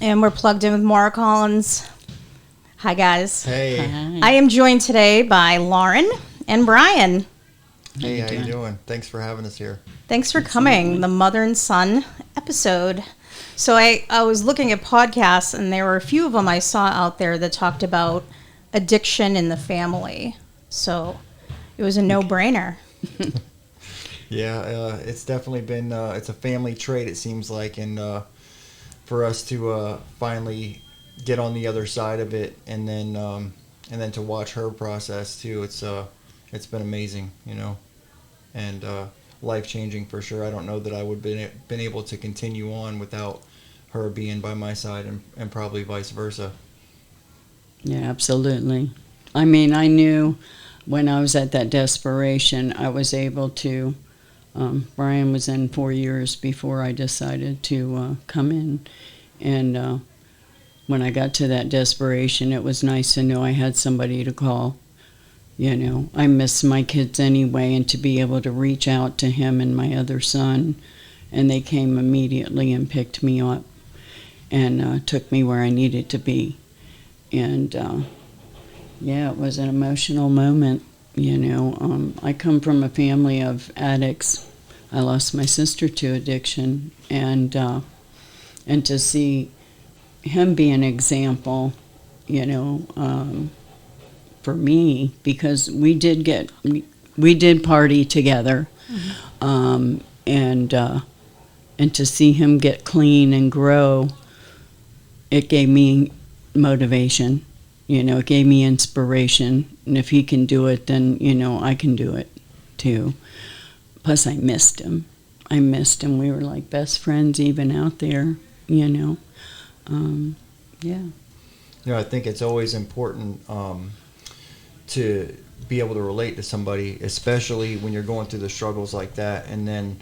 And we're plugged in with Maura Collins. Hi, guys. Hey. Hi. I am joined today by Lauren and Brian. Hey, how you doing? Thanks for having us here. Thanks for coming. The Mother and Son episode. So I was looking at podcasts, and there were a few of them I saw out there that talked about addiction in the family. So it was a no-brainer. Yeah, it's definitely been, it's a family trait, it seems like, and for us to finally get on the other side of it, and then to watch her process too, it's been amazing, you know, and life-changing for sure. I don't know that I would have been able to continue on without her being by my side, and probably vice versa. Yeah, absolutely. I mean, I knew when I was at that desperation, I was able to. Brian was in 4 years before I decided to come in. And when I got to that desperation, it was nice to know I had somebody to call. You know, I miss my kids anyway, and to be able to reach out to him and my other son, and they came immediately and picked me up and took me where I needed to be. And yeah, it was an emotional moment. You know, I come from a family of addicts. I lost my sister to addiction, and to see him be an example, you know, for me, because we did party together, and to see him get clean and grow, it gave me motivation. You know, it gave me inspiration. And if he can do it, then, you know, I can do it too. Plus, I missed him. We were like best friends even out there, you know. Yeah. You know, I think it's always important to be able to relate to somebody, especially when you're going through the struggles like that. And then,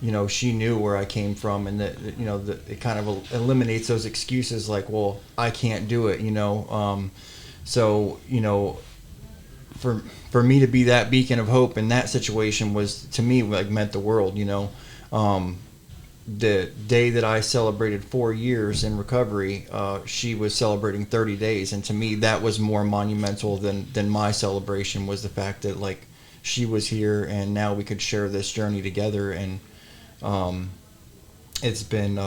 you know, she knew where I came from, and that, you know, it kind of eliminates those excuses like, well, I can't do it, you know. So, you know, for me to be that beacon of hope in that situation was, to me, like, meant the world, you know. The day that I celebrated 4 years in recovery, she was celebrating 30 days, and to me that was more monumental than my celebration, was the fact that, like, she was here and now we could share this journey together. And it's been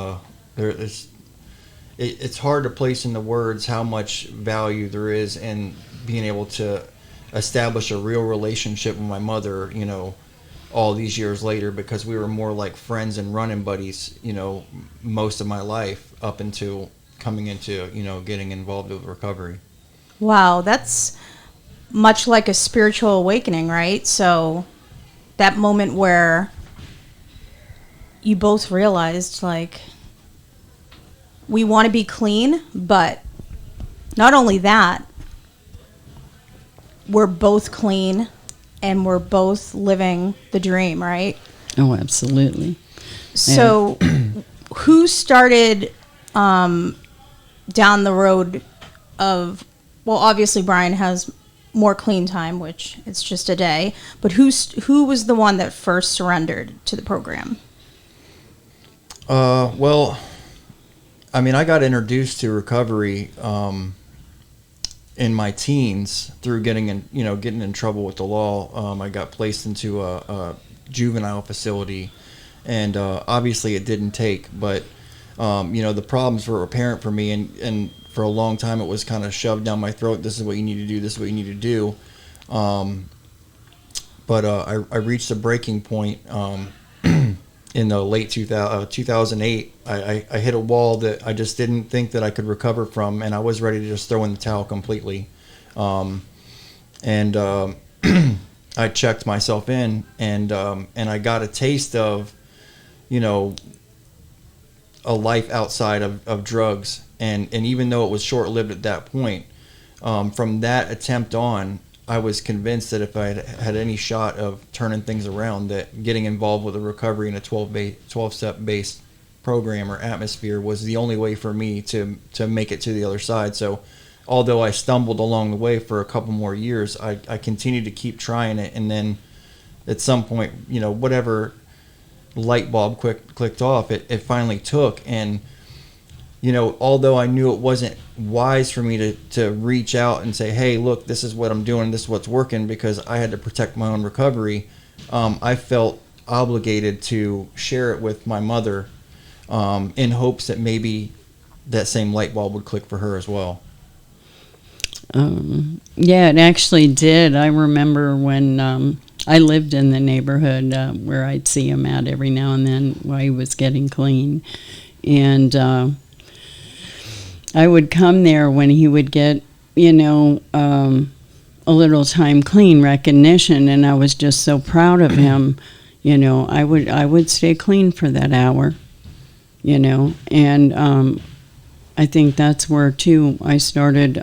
it's hard to place in the words how much value there is in being able to establish a real relationship with my mother, you know, all these years later, because we were more like friends and running buddies, you know, most of my life up until coming into, you know, getting involved with recovery. Wow, that's much like a spiritual awakening, right? So that moment where you both realized, like, we want to be clean, but not only that, we're both clean and we're both living the dream, right? Oh, absolutely. So who started down the road of, well, obviously Brian has more clean time, which it's just a day, but who was the one that first surrendered to the program? Well, I mean, I got introduced to recovery in my teens through getting in trouble with the law. I got placed into a juvenile facility, and obviously it didn't take, but you know, the problems were apparent for me, and for a long time it was kind of shoved down my throat. This is what you need to do. This is what you need to do. But I reached a breaking point in the late 2008. I hit a wall that I just didn't think that I could recover from, and I was ready to just throw in the towel completely. And I checked myself in, and I got a taste of, you know, a life outside of drugs. And even though it was short-lived at that point, from that attempt on, I was convinced that if I had any shot of turning things around, that getting involved with a recovery in a 12-step based program or atmosphere was the only way for me to make it to the other side. So although I stumbled along the way for a couple more years, I continued to keep trying it. And then at some point, you know, whatever light bulb clicked off, it finally took. And although I knew it wasn't wise for me to reach out and say, hey, look, this is what I'm doing, this is what's working, because I had to protect my own recovery, I felt obligated to share it with my mother, in hopes that maybe that same light bulb would click for her as well. Yeah, it actually did. I remember when I lived in the neighborhood where I'd see him at every now and then while he was getting clean. And I would come there when he would get, a little time clean recognition, and I was just so proud of him. I would stay clean for that hour, and I think that's where, too, I started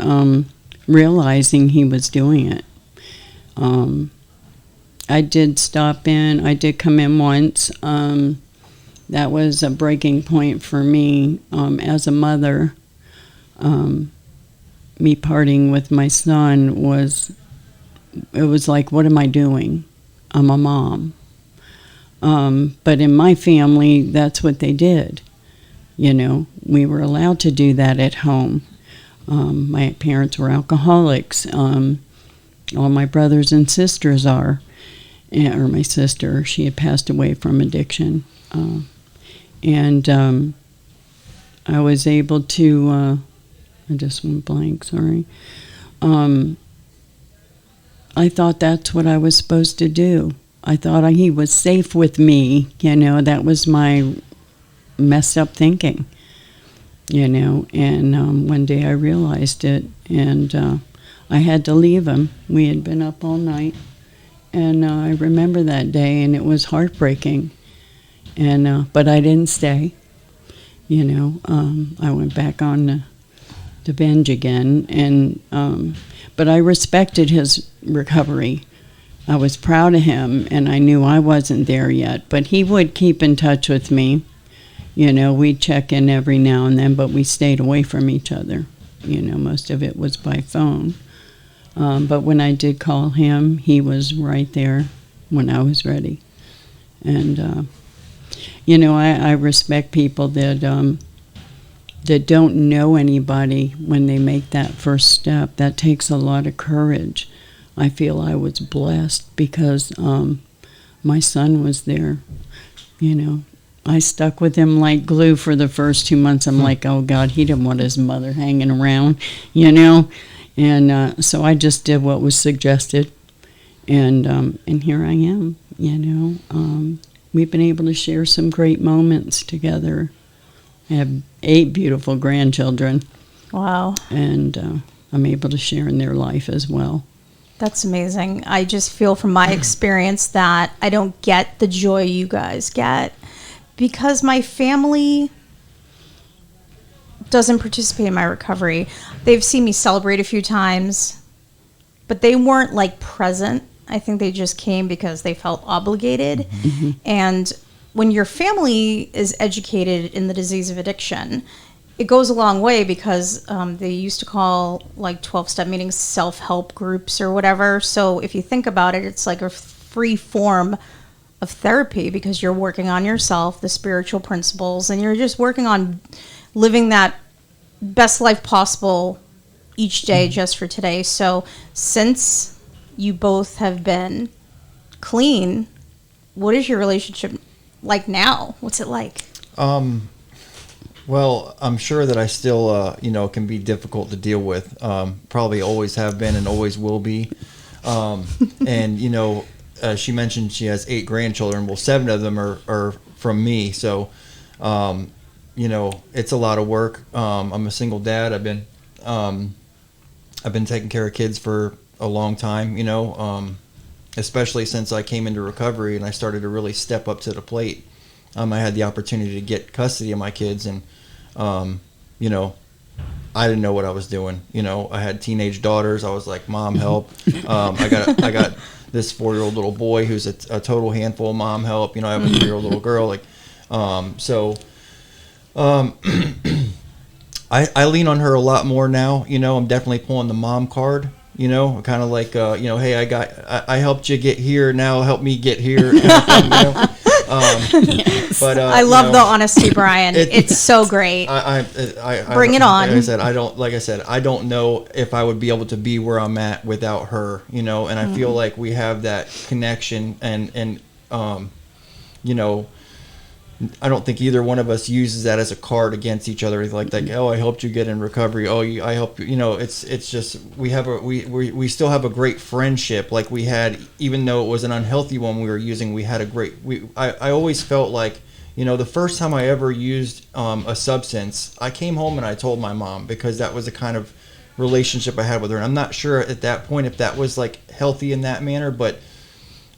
realizing he was doing it. I did stop in. I did come in once. That was a breaking point for me as a mother. Me parting with my son it was like, what am I doing? I'm a mom. But in my family, that's what they did. We were allowed to do that at home. My parents were alcoholics. All my brothers and sisters are. Or my sister, she had passed away from addiction. And I was able to, I just went blank, sorry. I thought that's what I was supposed to do. I thought he was safe with me, that was my messed up thinking, and one day I realized it, and I had to leave him. We had been up all night, and I remember that day, and it was heartbreaking, and but I didn't stay, I went back on the binge again, and but I respected his recovery. I was proud of him, and I knew I wasn't there yet, but he would keep in touch with me. We'd check in every now and then, but we stayed away from each other. Most of it was by phone. But when I did call him, he was right there when I was ready. And, I respect people that don't know anybody when they make that first step. That takes a lot of courage. I feel I was blessed because my son was there. I stuck with him like glue for the first 2 months. I'm like, oh God, he didn't want his mother hanging around, And so I just did what was suggested, and here I am. We've been able to share some great moments together. I have 8 beautiful grandchildren. Wow. And I'm able to share in their life as well. That's amazing. I just feel from my experience that I don't get the joy you guys get because my family doesn't participate in my recovery. They've seen me celebrate a few times, but they weren't like present. I think they just came because they felt obligated. Mm-hmm. And when your family is educated in the disease of addiction, it goes a long way because they used to call like 12-step meetings self-help groups or whatever. So if you think about it, it's like a free form of therapy because you're working on yourself, the spiritual principles, and you're just working on living that best life possible each day just for today. So since you both have been clean, what is your relationship like now? What's it like? Well, I'm sure that I still, can be difficult to deal with. Probably always have been and always will be. And, she mentioned she has 8 grandchildren. Well, 7 of them are from me. So, it's a lot of work. I'm a single dad. I've been taking care of kids for a long time, especially since I came into recovery and I started to really step up to the plate. I had the opportunity to get custody of my kids, and I didn't know what I was doing. I had teenage daughters. I was like, "Mom, help!" I got this 4-year-old little boy who's a total handful. Mom, help! I have a 3-year-old little girl. I lean on her a lot more now. I'm definitely pulling the mom card. Kind of like, hey, I helped you get here. Now help me get here. Kind of thing, Yes. But I love the honesty, Brian. It's so great. Bring it on. Like I said, I don't know if I would be able to be where I'm at without her, you know, and I feel like we have that connection and you know, I don't think either one of us uses that as a card against each other. Like, oh, I helped you get in recovery. Oh, I helped you. You know, it's just we still have a great friendship. Like we had, even though it was an unhealthy one we were using, we had a great. I always felt like, you know, the first time I ever used a substance, I came home and I told my mom, because that was the kind of relationship I had with her. And I'm not sure at that point if that was like healthy in that manner, but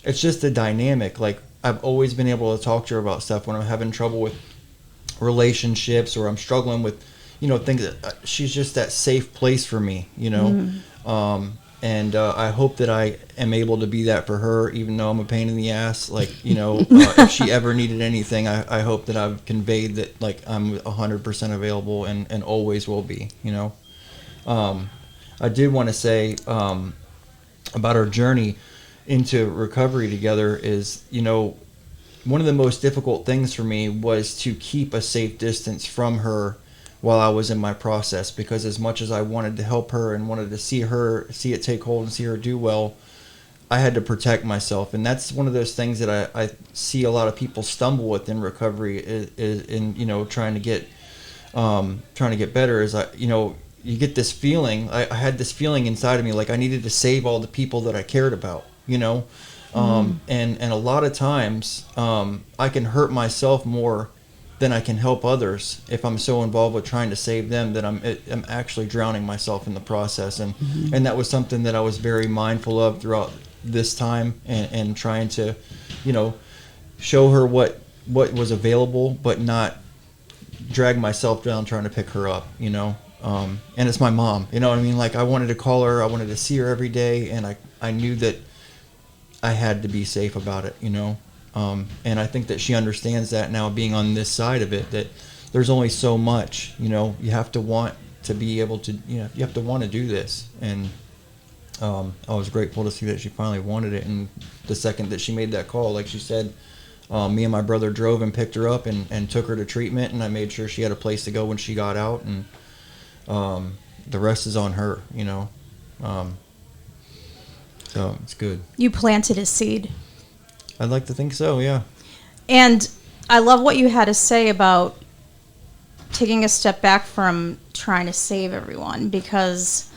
it's just a dynamic. Like, I've always been able to talk to her about stuff when I'm having trouble with relationships or I'm struggling with, you know, things. She's just that safe place for me, you know. And I hope that I am able to be that for her, even though I'm a pain in the ass. Like, you know, if she ever needed anything, I hope that I've conveyed that, like, I'm 100% available and always will be, you know. I did want to say about our journey into recovery together is, you know, one of the most difficult things for me was to keep a safe distance from her while I was in my process, because as much as I wanted to help her and wanted to see it take hold and see her do well, I had to protect myself. And that's one of those things that I see a lot of people stumble with in recovery is in, you know, trying to get better. Is you know, you get this feeling. I had this feeling inside of me like I needed to save all the people that I cared about, you know. And a lot of times I can hurt myself more than I can help others if I'm so involved with trying to save them that I'm actually drowning myself in the process. And that was something that I was very mindful of throughout this time, and trying to, you know, show her what was available, but not drag myself down trying to pick her up, you know. And it's my mom, you know what I mean? Like, I wanted to call her, I wanted to see her every day, and I knew that I had to be safe about it, you know. And I think that she understands that now, being on this side of it, that there's only so much, you know. You have to want to be able to, you know, you have to want to do this. And I was grateful to see that she finally wanted it. And the second that she made that call, like she said, me and my brother drove and picked her up and took her to treatment, and I made sure she had a place to go when she got out, and the rest is on her, you know. So it's good. You planted a seed. I'd like to think so, yeah. And I love what you had to say about taking a step back from trying to save everyone, because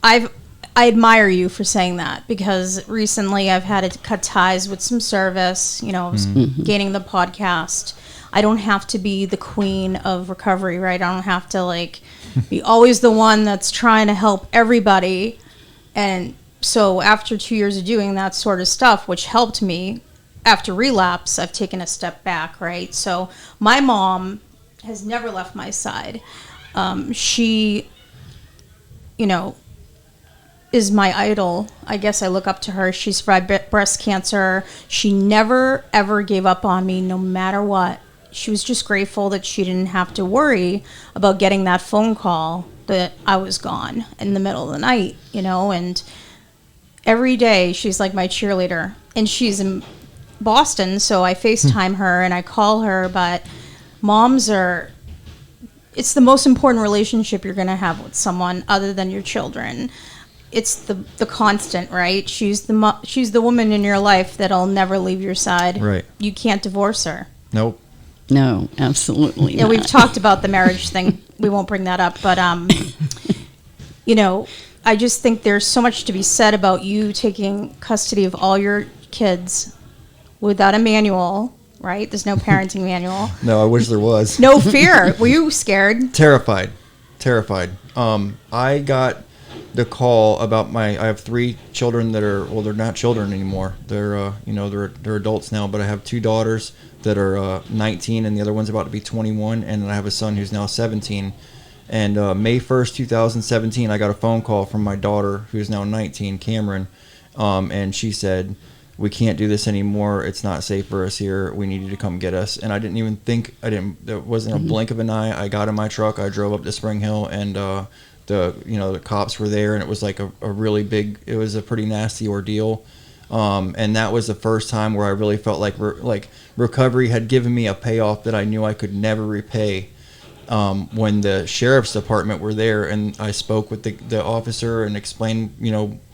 I admire you for saying that, because recently I've had to cut ties with some service, you know, gaining the podcast. I don't have to be the queen of recovery, right? I don't have to, like, be always the one that's trying to help everybody. And so after 2 years of doing that sort of stuff, which helped me after relapse, I've taken a step back, right? So my mom has never left my side. She, you know, is my idol. I guess I look up to her. She survived breast cancer. She never, ever gave up on me, no matter what. She was just grateful that she didn't have to worry about getting that phone call that I was gone in the middle of the night, you know. And every day she's like my cheerleader, and she's in Boston, so I FaceTime her and I call her. But moms it's the most important relationship you're going to have with someone other than your children. It's the constant, right? She's the woman in your life that'll never leave your side. Right. You can't divorce her. Nope. No, absolutely Yeah, not. we've talked about the marriage thing. We won't bring that up, but you know, I just think there's so much to be said about you taking custody of all your kids without a manual, right? There's no parenting manual. No, I wish there was. No fear. Were you scared? Terrified. I got the call about I have 3 children that are, well, they're not children anymore. They're, you know, they're adults now, but I have 2 daughters that are 19, and the other one's about to be 21, and then I have a son who's now 17. And May 1st, 2017, I got a phone call from my daughter, who's now 19, Cameron, and she said, "We can't do this anymore. It's not safe for us here. We need you to come get us." And I didn't even think, there wasn't a blink of an eye. I got in my truck, I drove up to Spring Hill, and the cops were there, and it was like a really big, it was a pretty nasty ordeal. And that was the first time where I really felt like recovery had given me a payoff that I knew I could never repay. When the sheriff's department were there, and I spoke with the officer and explained,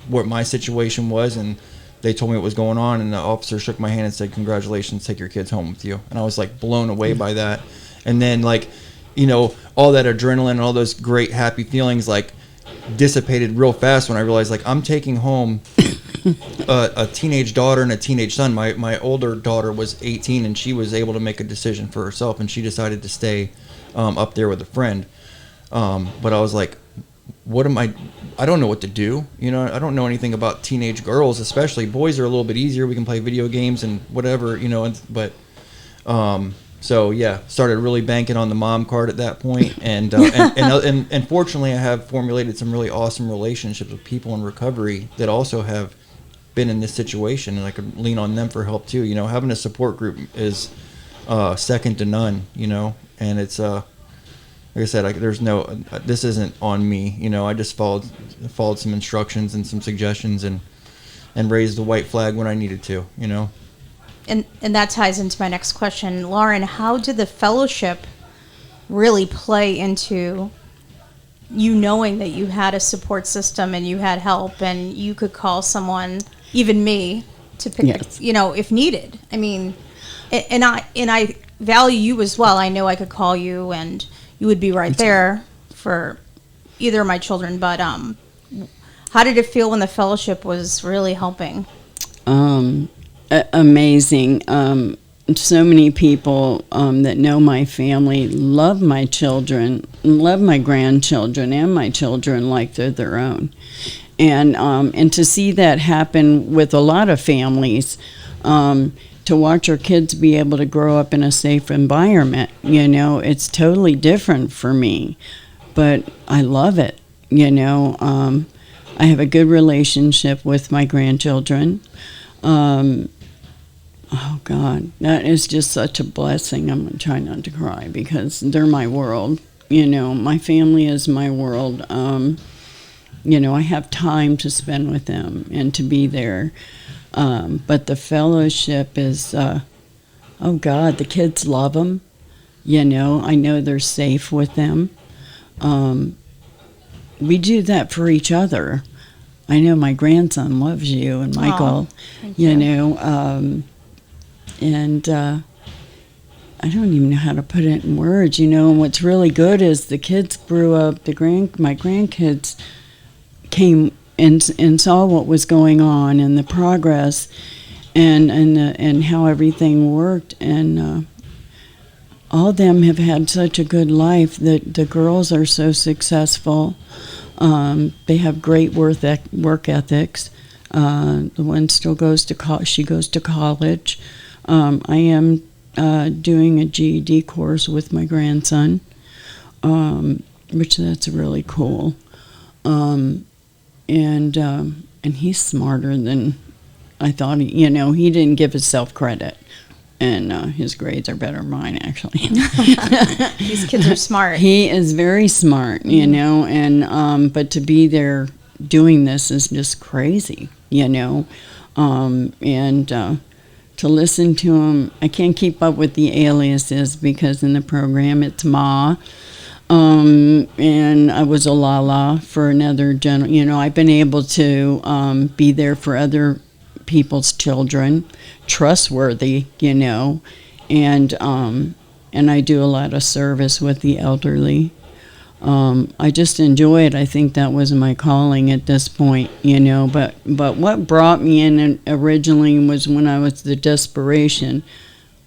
what my situation was, and they told me what was going on, and the officer shook my hand and said, "Congratulations, take your kids home with you." And I was like blown away by that. And then all that adrenaline and all those great happy feelings dissipated real fast when I realized I'm taking home a teenage daughter and a teenage son. My older daughter was 18 and she was able to make a decision for herself, and she decided to stay up there with a friend. But I was like, what am I don't know what to do. I don't know anything about teenage girls, especially. Boys are a little bit easier. We can play video games and whatever, so yeah, started really banking on the mom card at that point, and fortunately, I have formulated some really awesome relationships with people in recovery that also have been in this situation, and I could lean on them for help too. Having a support group is second to none. And it's like I said, this isn't on me. I just followed some instructions and some suggestions, and raised the white flag when I needed to. And that ties into my next question. Lauren, how did the fellowship really play into you knowing that you had a support system and you had help and you could call someone, even me, to pick, Yes. if needed? I mean, and I value you as well. I know I could call you and you would be right there for either of my children. But how did it feel when the fellowship was really helping? Amazing. So many people that know my family love my children, love my grandchildren and my children like they're their own. And to see that happen with a lot of families, to watch our kids be able to grow up in a safe environment, it's totally different for me. But I love it, I have a good relationship with my grandchildren. Oh, God, that is just such a blessing. I'm going to try not to cry because they're my world. My family is my world. I have time to spend with them and to be there. But the fellowship is, oh, God, the kids love them. I know they're safe with them. We do that for each other. I know my grandson loves you and Michael, and I don't even know how to put it in words, and what's really good is the kids grew up, my grandkids came and saw what was going on and the progress and how everything worked, and all of them have had such a good life. The girls are so successful. They have great work ethics. The one still goes to she goes to college. I am doing a GED course with my grandson, which that's really cool. And he's smarter than I thought. He didn't give himself credit, and his grades are better than mine, actually. These kids are smart. He is very smart, and but to be there doing this is just crazy, and to listen to him. I can't keep up with the aliases because in the program it's Ma, and I was a Lala for another I've been able to be there for other people's children, trustworthy, and I do a lot of service with the elderly. I just enjoy it. I think that was my calling at this point, but what brought me in originally was when I was the desperation.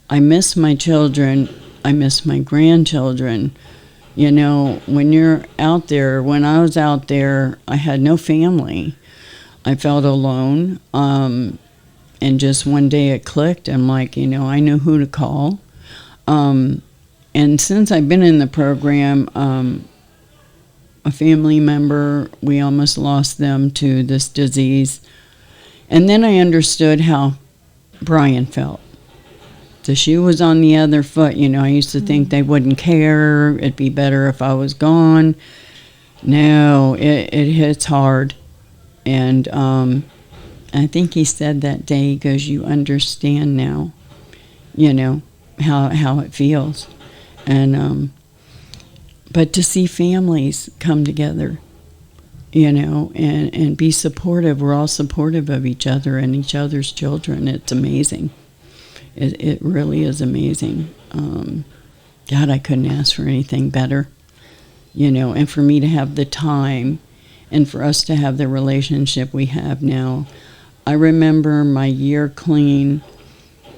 I miss my children. I miss my grandchildren. When you're out there, when I was out there, I had no family. I felt alone. And just one day it clicked. I'm like, I know who to call. And since I've been in the program, a family member, we almost lost them to this disease. And then I understood how Brian felt. The shoe was on the other foot. I used to think they wouldn't care. It'd be better if I was gone. No, it hits hard. And I think he said that day, he goes, you understand now, how it feels. And, but to see families come together, and be supportive. We're all supportive of each other and each other's children. It's amazing. It really is amazing. God, I couldn't ask for anything better, and for me to have the time and for us to have the relationship we have now. I remember my year clean,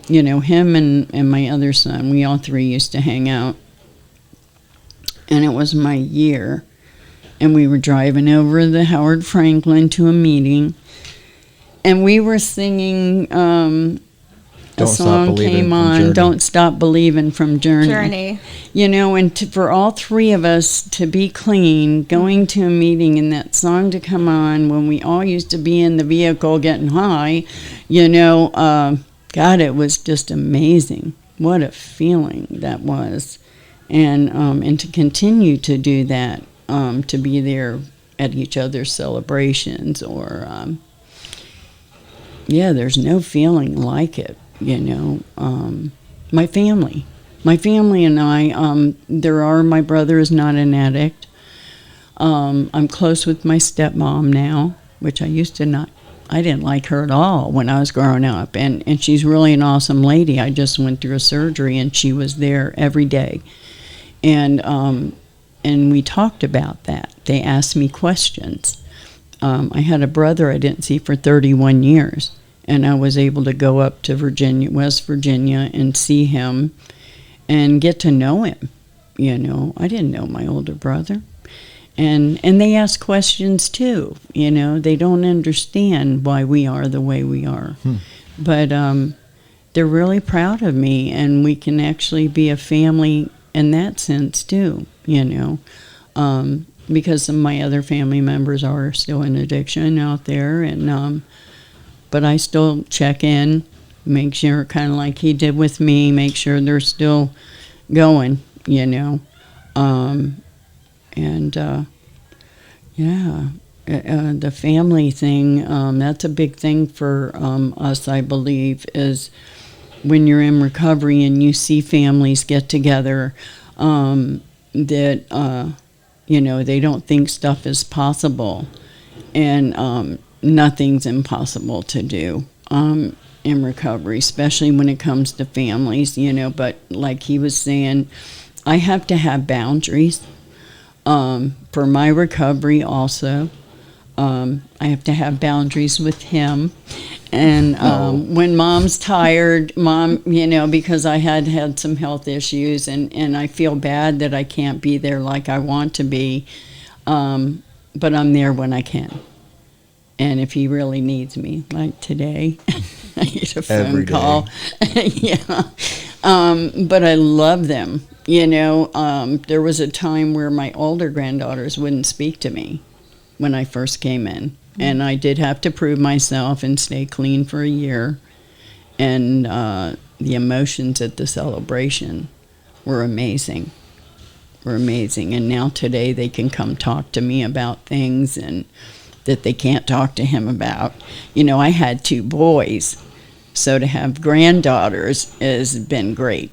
him and my other son, we all three used to hang out. And it was my year. And we were driving over the Howard Franklin to a meeting. And we were singing, a song came on, Don't Stop Believing from Journey. And for all three of us to be clean, going to a meeting and that song to come on when we all used to be in the vehicle getting high, God, it was just amazing. What a feeling that was. And to continue to do that, to be there at each other's celebrations or, there's no feeling like it, My family and I, my brother is not an addict. I'm close with my stepmom now, which I used to not. I didn't like her at all when I was growing up, and she's really an awesome lady. I just went through a surgery, and she was there every day. And we talked about that. They asked me questions. I had a brother I didn't see for 31 years, and I was able to go up to West Virginia, and see him and get to know him. I didn't know my older brother. And they ask questions too. They don't understand why we are the way we are. But they're really proud of me, and we can actually be a family in that sense too, because some of my other family members are still in addiction out there, and but I still check in, make sure, kind of like he did with me, make sure they're still going, the family thing, that's a big thing for us, I believe, is when you're in recovery and you see families get together, that, they don't think stuff is possible, and nothing's impossible to do in recovery, especially when it comes to families, but like he was saying, I have to have boundaries for my recovery also. I have to have boundaries with him. And when mom's tired, because I had some health issues, and I feel bad that I can't be there like I want to be, but I'm there when I can. And if he really needs me, like today, I get a phone call. But I love them. There was a time where my older granddaughters wouldn't speak to me when I first came in. And I did have to prove myself and stay clean for a year. And the emotions at the celebration were amazing. And now today they can come talk to me about things and that they can't talk to him about. I had 2 boys, so to have granddaughters has been great.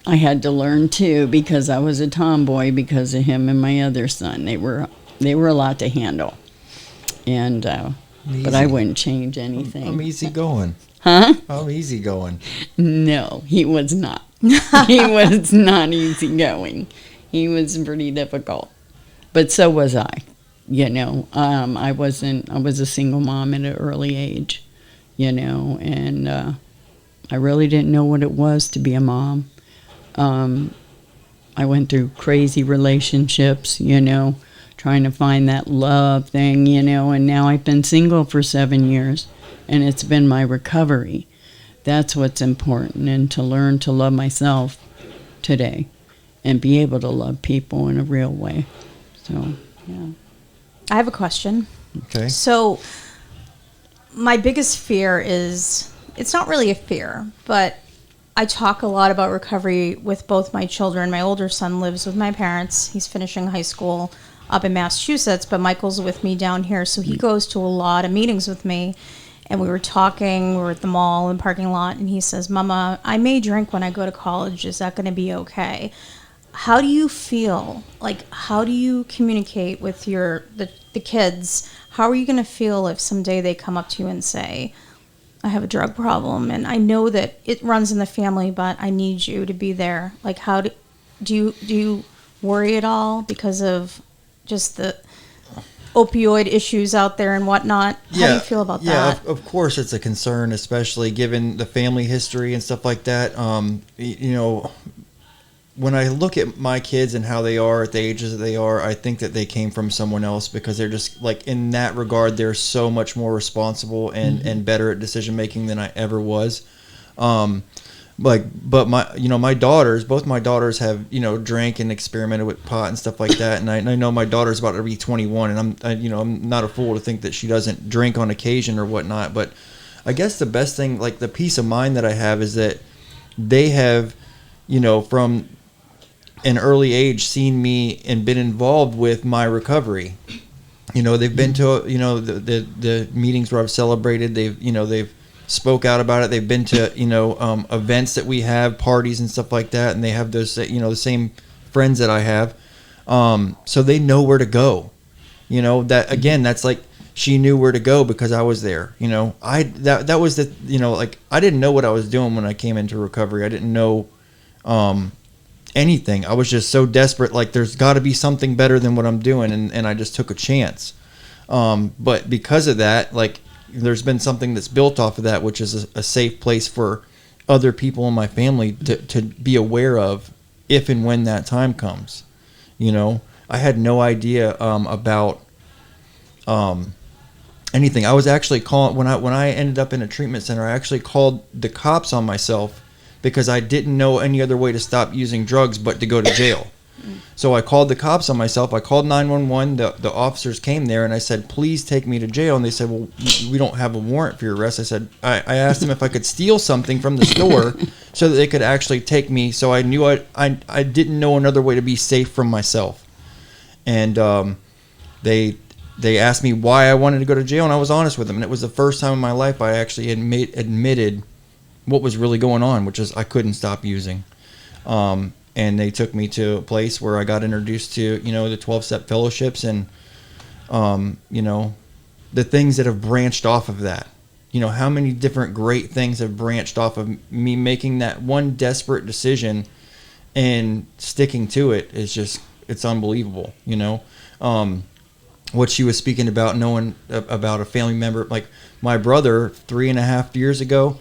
I had to learn too, because I was a tomboy because of him and my other son. They were a lot to handle. And but I wouldn't change anything. I'm easy going. Huh? I'm easy going. No, he was not. He was not easy going. He was pretty difficult. But so was I. I was a single mom at an early age, and I really didn't know what it was to be a mom. I went through crazy relationships, trying to find that love thing, and now I've been single for 7 years, and it's been my recovery. That's what's important, and to learn to love myself today and be able to love people in a real way. So, yeah. I have a question. Okay. So my biggest fear is, it's not really a fear, but I talk a lot about recovery with both my children. My older son lives with my parents. He's finishing high school up in Massachusetts, but Michael's with me down here, so he goes to a lot of meetings with me. and we were talking. We were at the mall in the parking lot, and he says, "Mama, I may drink when I go to college. Is that going to be okay?" How do you feel? Like, how do you communicate with the kids? How are you going to feel if someday they come up to you and say, "I have a drug problem, and I know that it runs in the family, but I need you to be there"? Like, how do you worry at all because of just the opioid issues out there and whatnot? How do you feel about that? Yeah, of course it's a concern, especially given the family history and stuff like that. You know, when I look at my kids and how they are at the ages that they are, I think that they came from someone else, because they're just, like, in that regard, they're so much more responsible and better at decision making than I ever was. But my daughters, both my daughters have, drank and experimented with pot and stuff like that. And I know my daughter's about to be 21, and I'm not a fool to think that she doesn't drink on occasion or whatnot. But I guess the best thing, like the peace of mind that I have, is that they have, from an early age, seen me and been involved with my recovery. They've been to, the meetings where I've celebrated. They've spoke out about it. They've been to, events that we have, parties and stuff like that. And they have those, the same friends that I have. So they know where to go. That, again, that's like, she knew where to go because I was there. That was the, like, I didn't know what I was doing when I came into recovery. I didn't know, anything. I was just so desperate, like, there's got to be something better than what I'm doing, and I just took a chance. But because of that, like, there's been something that's built off of that, which is a safe place for other people in my family to be aware of if and when that time comes. I had no idea about anything. I was actually calling when I ended up in a treatment center. I actually called the cops on myself because I didn't know any other way to stop using drugs but to go to jail. So I called the cops on myself. I called 911. The officers came there, and I said, "Please take me to jail." And they said, "Well, we don't have a warrant for your arrest." I said, I asked them if I could steal something from the store so that they could actually take me. So I knew I didn't know another way to be safe from myself. And they asked me why I wanted to go to jail, and I was honest with them. And it was the first time in my life I actually admitted what was really going on, which is I couldn't stop using. And they took me to a place where I got introduced to, the 12-step fellowships and, the things that have branched off of that. How many different great things have branched off of me making that one desperate decision and sticking to it is just, it's unbelievable, what she was speaking about, knowing about a family member, like my brother 3.5 years ago,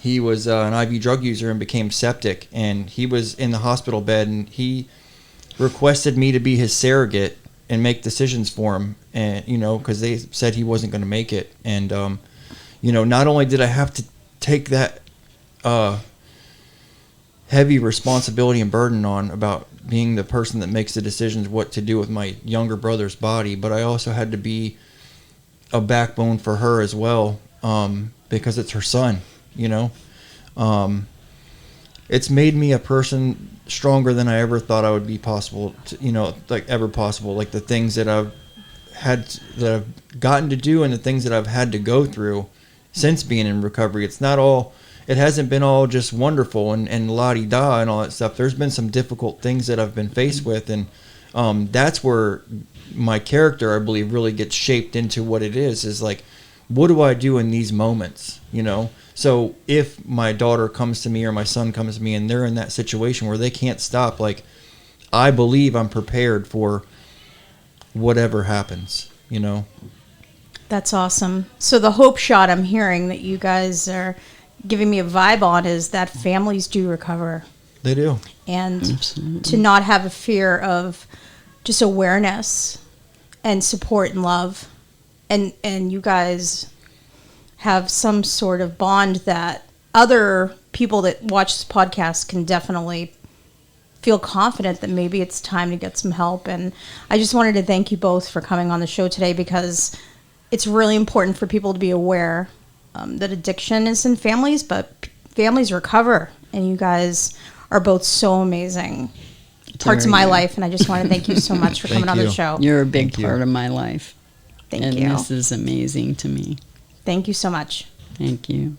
he was an IV drug user and became septic, and he was in the hospital bed, and he requested me to be his surrogate and make decisions for him, and because they said he wasn't going to make it. And not only did I have to take that heavy responsibility and burden on about being the person that makes the decisions what to do with my younger brother's body, but I also had to be a backbone for her as well, because it's her son. It's made me a person stronger than I ever thought I would be possible to, ever possible. Like the things that I've gotten to do and the things that I've had to go through since being in recovery. It hasn't been all just wonderful and la-di-da and all that stuff. There's been some difficult things that I've been faced with, and that's where my character, I believe, really gets shaped into what it is like, what do I do in these moments, So if my daughter comes to me or my son comes to me and they're in that situation where they can't stop, like, I believe I'm prepared for whatever happens, That's awesome. So the hope shot I'm hearing that you guys are giving me a vibe on is that families do recover. They do. And Absolutely. to not have a fear of just awareness and support and love. And you guys have some sort of bond that other people that watch this podcast can definitely feel confident that maybe it's time to get some help. And I just wanted to thank you both for coming on the show today, because it's really important for people to be aware that addiction is in families, but families recover, and you guys are both so amazing parts of my life, and I just want to thank you so much for coming on the show. You're a big part of my life. Thank and you. This is amazing to me. Thank you so much. Thank you.